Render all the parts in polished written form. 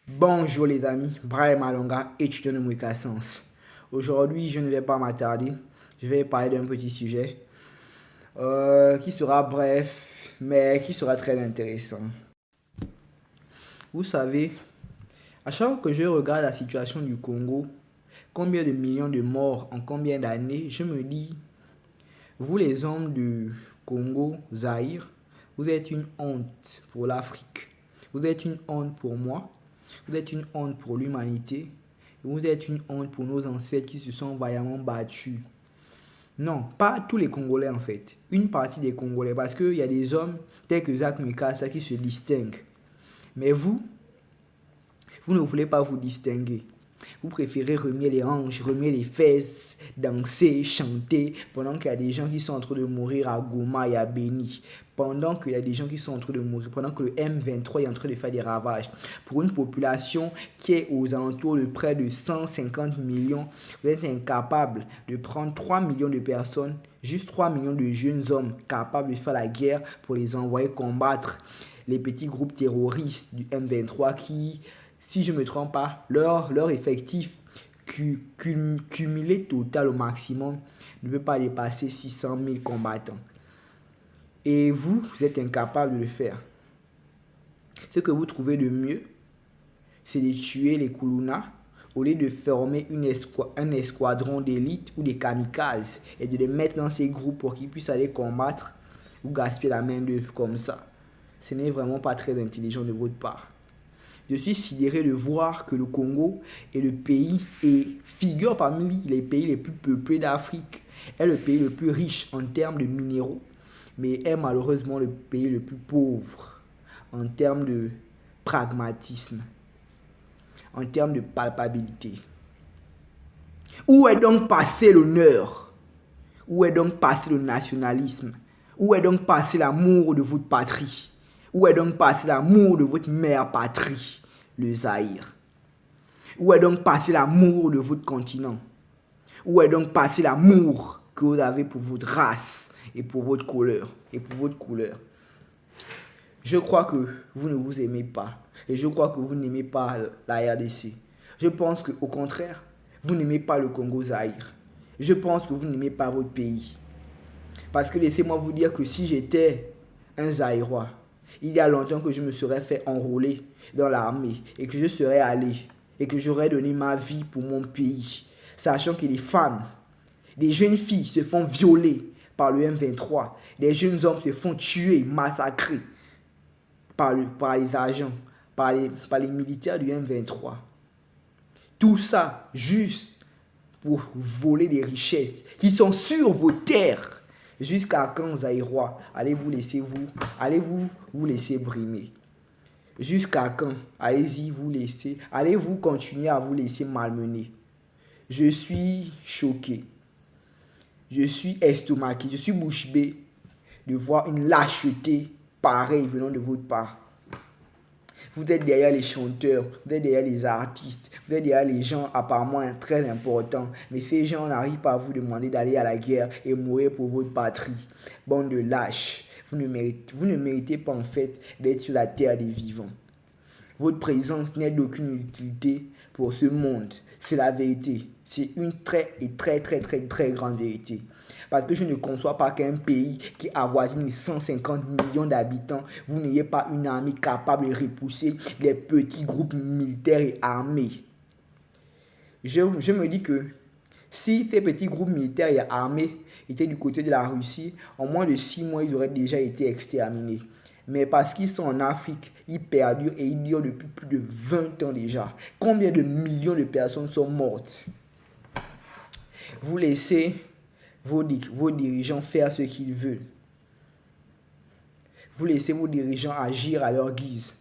Bonjour les amis, Brian Malonga, étudiant de Mwika Science. Aujourd'hui, je ne vais pas m'attarder, je vais parler d'un petit sujet qui sera bref, mais qui sera très intéressant. Vous savez, à chaque fois que je regarde la situation du Congo, combien de millions de morts en combien d'années, je me dis, vous les hommes du Congo, Zaïre, vous êtes une honte pour l'Afrique. Vous êtes une honte pour moi. Vous êtes une honte pour l'humanité. Vous êtes une honte pour nos ancêtres qui se sont vaillamment battus. Non, pas tous les Congolais en fait. Une partie des Congolais. Parce qu'il y a des hommes tels que Zach Mikasa qui se distinguent. Mais vous ne voulez pas vous distinguer. Vous préférez remuer les hanches, remuer les fesses, danser, chanter, pendant qu'il y a des gens qui sont en train de mourir à Goma et à Beni. Pendant qu'il y a des gens qui sont en train de mourir, pendant que le M23 est en train de faire des ravages. Pour une population qui est aux alentours de près de 150 millions, vous êtes incapable de prendre 3 millions de personnes, juste 3 millions de jeunes hommes capables de faire la guerre pour les envoyer combattre les petits groupes terroristes du M23 qui, si je ne me trompe pas, leur effectif cumulé total au maximum ne peut pas dépasser 600 000 combattants. Et vous êtes incapable de le faire. Ce que vous trouvez de mieux, c'est de tuer les Koulouna au lieu de former un escadron d'élite ou des kamikazes et de les mettre dans ces groupes pour qu'ils puissent aller combattre ou gaspiller la main-d'œuvre comme ça. Ce n'est vraiment pas très intelligent de votre part. Je suis sidéré de voir que le Congo est le pays et figure parmi les pays les plus peuplés d'Afrique, est le pays le plus riche en termes de minéraux, mais est malheureusement le pays le plus pauvre en termes de pragmatisme, en termes de palpabilité. Où est donc passé l'honneur? Où est donc passé le nationalisme? Où est donc passé l'amour de votre patrie? Où est donc passé l'amour de votre mère patrie, le Zaïre? Où est donc passé l'amour de votre continent? Où est donc passé l'amour que vous avez pour votre race et pour votre couleur Je crois que vous ne vous aimez pas et je crois que vous n'aimez pas la RDC. Je pense qu'au contraire, vous n'aimez pas le Congo Zaïre. Je pense que vous n'aimez pas votre pays. Parce que laissez-moi vous dire que si j'étais un Zaïrois, il y a longtemps que je me serais fait enrôler dans l'armée et que je serais allé et que j'aurais donné ma vie pour mon pays, sachant que les femmes, des jeunes filles se font violer par le M23, des jeunes hommes se font tuer, massacrer par les agents, par les militaires du M23. Tout ça juste pour voler des richesses qui sont sur vos terres. Jusqu'à quand, Zaïrois, allez-vous vous laisser brimer? Jusqu'à quand? Allez-vous continuer à vous laisser malmener? Je suis choqué. Je suis estomaqué. Je suis bouche bée de voir une lâcheté pareille venant de votre part. Vous êtes derrière les chanteurs, vous êtes derrière les artistes, vous êtes derrière les gens apparemment très importants. Mais ces gens n'arrivent pas à vous demander d'aller à la guerre et mourir pour votre patrie. Bande de lâches. Vous ne méritez pas en fait d'être sur la terre des vivants. Votre présence n'est d'aucune utilité pour ce monde. C'est la vérité. C'est une très grande vérité. Parce que je ne conçois pas qu'un pays qui avoisine les 150 millions d'habitants, vous n'ayez pas une armée capable de repousser les petits groupes militaires et armés. Je me dis que si ces petits groupes militaires et armés étaient du côté de la Russie, en moins de 6 mois, ils auraient déjà été exterminés. Mais parce qu'ils sont en Afrique, ils perdurent et ils durent depuis plus de 20 ans déjà. Combien de millions de personnes sont mortes? Vous laissez vos dirigeants faire ce qu'ils veulent. Vous laissez vos dirigeants agir à leur guise.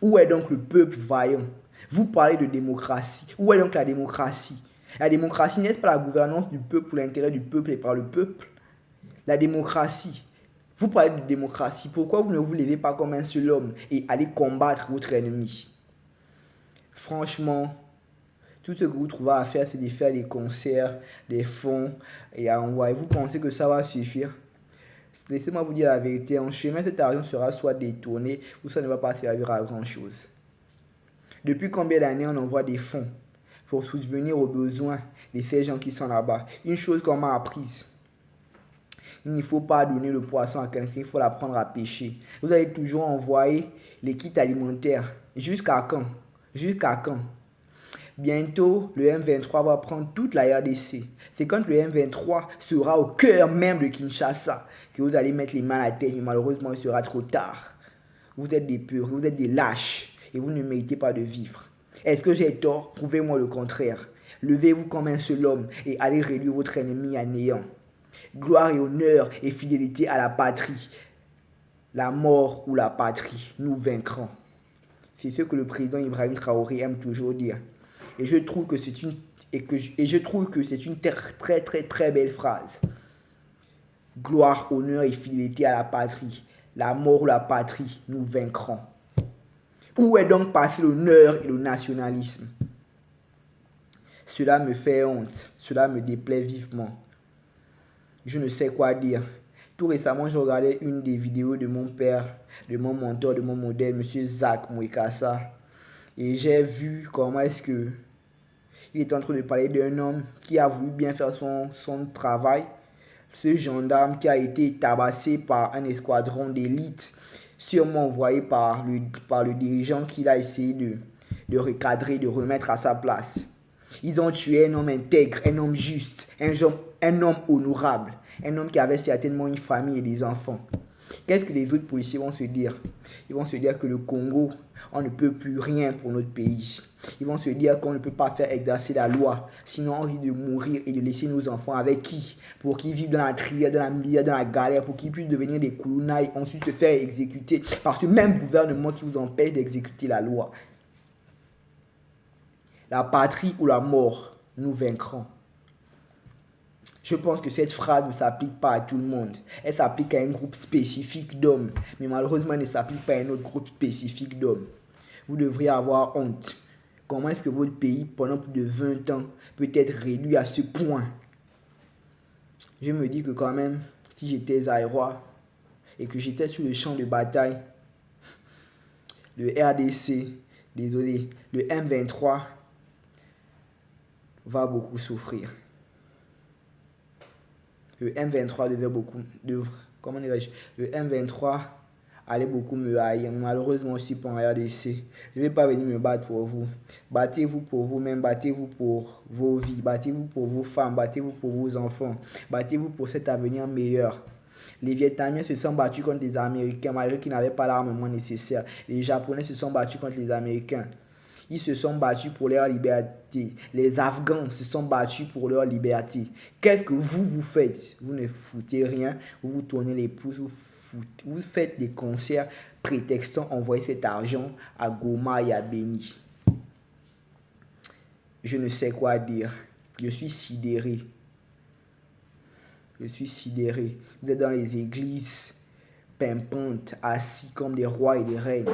Où est donc le peuple vaillant? Vous parlez de démocratie. Où est donc la démocratie? La démocratie n'est pas la gouvernance du peuple pour l'intérêt du peuple et par le peuple. La démocratie. Vous parlez de démocratie. Pourquoi vous ne vous levez pas comme un seul homme et allez combattre votre ennemi? Franchement, tout ce que vous trouvez à faire, c'est de faire des concerts, des fonds et à envoyer. Vous pensez que ça va suffire? Laissez-moi vous dire la vérité. En chemin, cet argent sera soit détourné ou ça ne va pas servir à grand chose. Depuis combien d'années on envoie des fonds pour subvenir aux besoins de ces gens qui sont là-bas? Une chose qu'on m'a apprise, il ne faut pas donner le poisson à quelqu'un, il faut l'apprendre à pêcher. Vous allez toujours envoyer les kits alimentaires. Jusqu'à quand? Jusqu'à quand? Bientôt, le M23 va prendre toute la RDC. C'est quand le M23 sera au cœur même de Kinshasa que vous allez mettre les mains à la tête, mais malheureusement, il sera trop tard. Vous êtes des purs, vous êtes des lâches et vous ne méritez pas de vivre. Est-ce que j'ai tort? Prouvez-moi le contraire. Levez-vous comme un seul homme et allez réduire votre ennemi à néant. Gloire et honneur et fidélité à la patrie. La mort ou la patrie, nous vaincrons. C'est ce que le président Ibrahim Traoré aime toujours dire. Et je trouve que c'est une très très très belle phrase. Gloire, honneur et fidélité à la patrie. La mort ou la patrie, nous vaincrons. Où est donc passé l'honneur et le nationalisme? Cela me fait honte. Cela me déplaît vivement. Je ne sais quoi dire. Tout récemment, je regardais une des vidéos de mon père, de mon mentor, de mon modèle, M. Zach Mouekassa. Et j'ai vu comment est-ce que il est en train de parler d'un homme qui a voulu bien faire son travail. Ce gendarme qui a été tabassé par un escadron d'élite, sûrement envoyé par le dirigeant qu'il a essayé de recadrer, de remettre à sa place. Ils ont tué un homme intègre, un homme juste, un homme honorable, un homme qui avait certainement une famille et des enfants. Qu'est-ce que les autres policiers vont se dire? Ils vont se dire que le Congo, on ne peut plus rien pour notre pays. Ils vont se dire qu'on ne peut pas faire exercer la loi, sinon on risque de mourir et de laisser nos enfants avec qui? Pour qu'ils vivent dans la trière, dans la misère, dans la galère, pour qu'ils puissent devenir des koulounaïs, ensuite se faire exécuter par ce même gouvernement qui vous empêche d'exécuter la loi. La patrie ou la mort, nous vaincrons. Je pense que cette phrase ne s'applique pas à tout le monde. Elle s'applique à un groupe spécifique d'hommes, mais malheureusement, elle ne s'applique pas à un autre groupe spécifique d'hommes. Vous devriez avoir honte. Comment est-ce que votre pays, pendant plus de 20 ans, peut être réduit à ce point? Je me dis que quand même, si j'étais Zaïrois et que j'étais sur le champ de bataille, le RDC, désolé, le M23 va beaucoup souffrir. Le M23 comment dirais-je, le M23 allait beaucoup me haïr. Malheureusement aussi pour la RDC. Je ne vais pas venir me battre pour vous. Battez-vous pour vous-même, battez-vous pour vos vies, battez-vous pour vos femmes, battez-vous pour vos enfants, battez-vous pour cet avenir meilleur. Les Vietnamiens se sont battus contre les Américains malgré qu'ils n'avaient pas l'armement nécessaire. Les Japonais se sont battus contre les Américains. Ils se sont battus pour leur liberté. Les Afghans se sont battus pour leur liberté. Qu'est-ce que vous faites? Vous ne foutez rien. Vous vous tournez les pouces. Vous faites des concerts prétextant envoyer cet argent à Goma et à Beni. Je ne sais quoi dire. Je suis sidéré. Je suis sidéré. Vous êtes dans les églises pimpantes, assis comme des rois et des reines,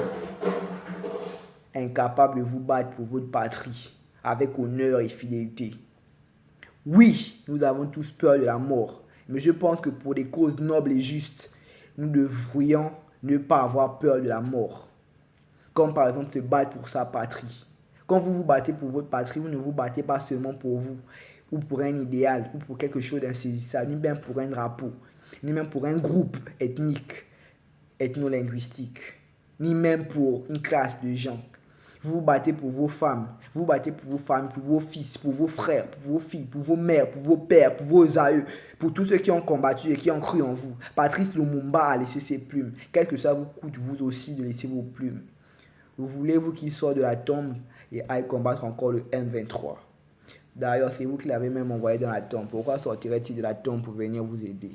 incapable de vous battre pour votre patrie, avec honneur et fidélité. Oui, nous avons tous peur de la mort, mais je pense que pour des causes nobles et justes, nous devrions ne pas avoir peur de la mort. Comme par exemple se battre pour sa patrie. Quand vous vous battez pour votre patrie, vous ne vous battez pas seulement pour vous, ou pour un idéal, ou pour quelque chose d'insaisissable, ni même pour un drapeau, ni même pour un groupe ethnique, ethno-linguistique, ni même pour une classe de gens. Vous vous battez pour vos femmes, vous vous battez pour vos familles, pour vos fils, pour vos frères, pour vos filles, pour vos mères, pour vos pères, pour vos aïeux, pour tous ceux qui ont combattu et qui ont cru en vous. Patrice Lumumba a laissé ses plumes. Quel que ça vous coûte, vous aussi, de laisser vos plumes. Vous voulez-vous qu'il sorte de la tombe et aille combattre encore le M23? D'ailleurs, c'est vous qui l'avez même envoyé dans la tombe. Pourquoi sortirait-il de la tombe pour venir vous aider?